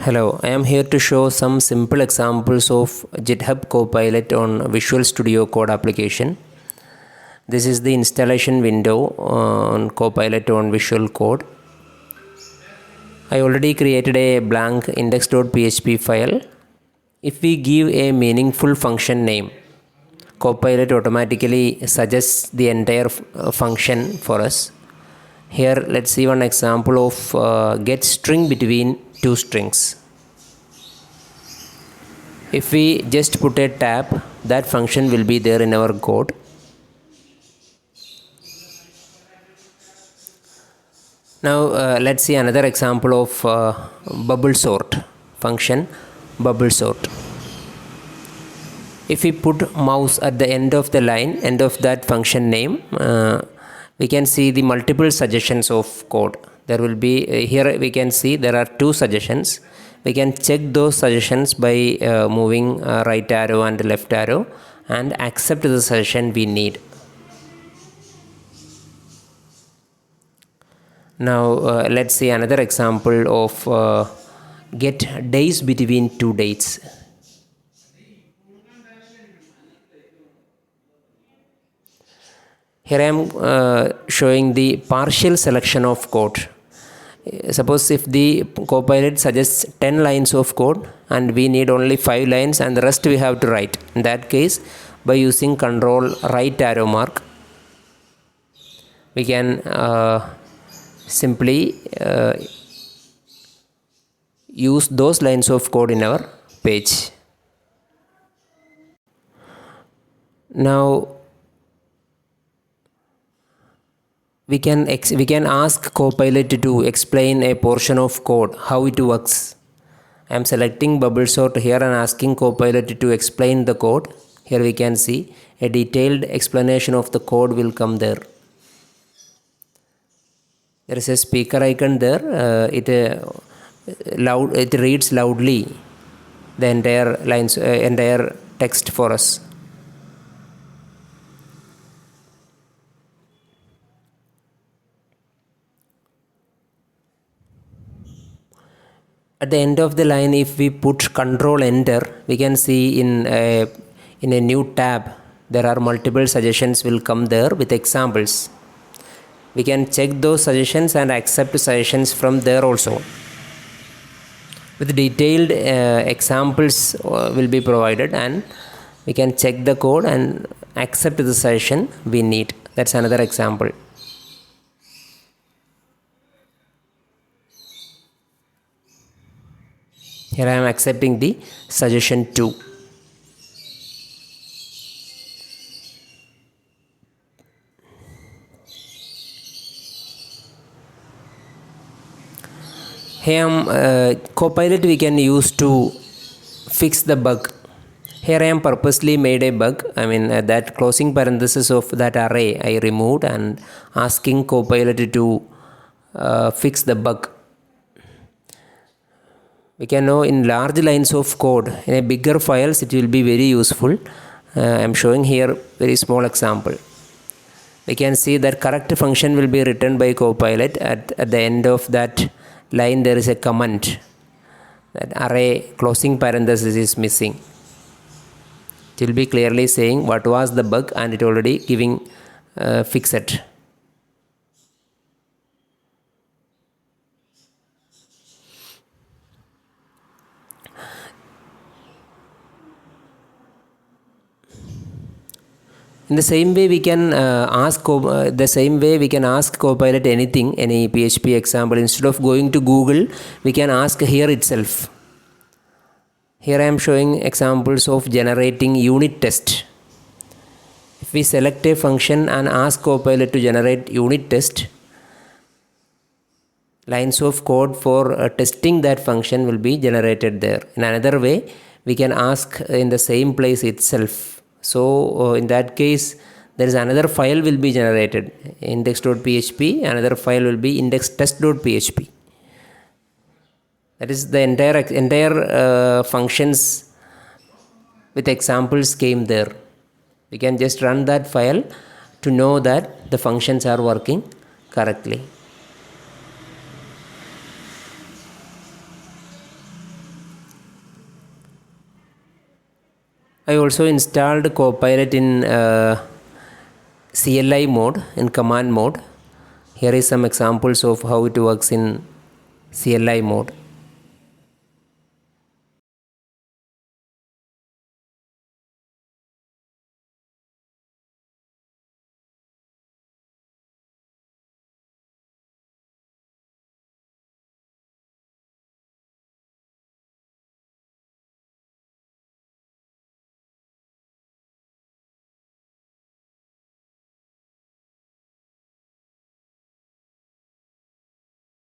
Hello, I am here to show some simple examples of GitHub Copilot on Visual Studio Code application. This is the installation window on Copilot on Visual Code. I already created a blank index.php file. If we give a meaningful function name, Copilot automatically suggests the entire function for us. Here, let's see one example of get string between two strings. If we just put a tab, that function will be there in our code. Now let's see another example of bubble sort function, bubble sort. If we put mouse at the end of the line, end of that function name, we can see the multiple suggestions of code. There will be here we can see there are two suggestions. We can check those suggestions by moving right arrow and left arrow and accept the suggestion we need. Now let's see another example of get days between two dates. Here I am showing the partial selection of code. Suppose if the Copilot suggests 10 lines of code and we need only 5 lines and the rest we have to write. In that case, by using control right arrow mark, we can simply use those lines of code in our page. Now we can ask Copilot to explain a portion of code, how it works. I am selecting bubble sort here and asking Copilot to explain the code. Here we can see a detailed explanation of the code will come there. There is a speaker icon there. It reads loudly the entire text for us. At the end of the line, if we put control enter, we can see in a new tab there are multiple suggestions will come there with examples. We can check those suggestions and accept suggestions from there also. With detailed examples will be provided, and we can check the code and accept the suggestion we need. That's another example. Here I am accepting the suggestion 2. Here Copilot we can use to fix the bug. Here I am purposely made a bug. I mean that closing parenthesis of that array I removed and asking Copilot to fix the bug. We can know in large lines of code, in a bigger files it will be very useful. I am showing here very small example. We can see that correct function will be written by Copilot. At the end of that line there is a comment that array closing parenthesis is missing. It will be clearly saying what was the bug and it already giving fix it. In the same way we can ask Copilot anything, any PHP example. Instead of going to Google, we can ask here itself. Here I am showing examples of generating unit test. If we select a function and ask Copilot to generate unit test, lines of code for testing that function will be generated there. In another way, we can ask in the same place itself. So in that case, there is another file will be generated, index.php, another file will be indextest.php. That is the entire functions with examples came there. We can just run that file to know that the functions are working correctly. I also installed Copilot in CLI mode, in command mode. Here is some examples of how it works in CLI mode.